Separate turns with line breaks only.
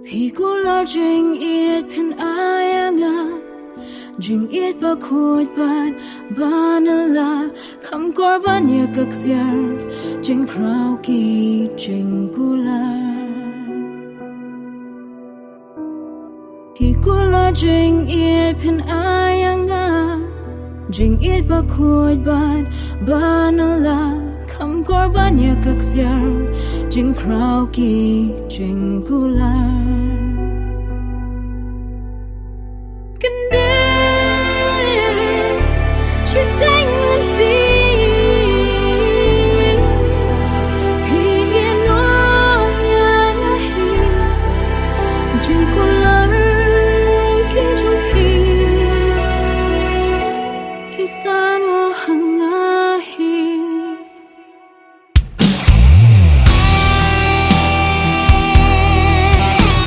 Pikular jing it pen ayanga jing it ba khoi pat banala kham korban ya kaksyar jing kraw ki jing kular Pikular jing it pen ayanga jing it ba khoi pat banala kham korban ya kaksyar jing kraw ki jing kular She dang with thee. He know yang ahi. Jing kular.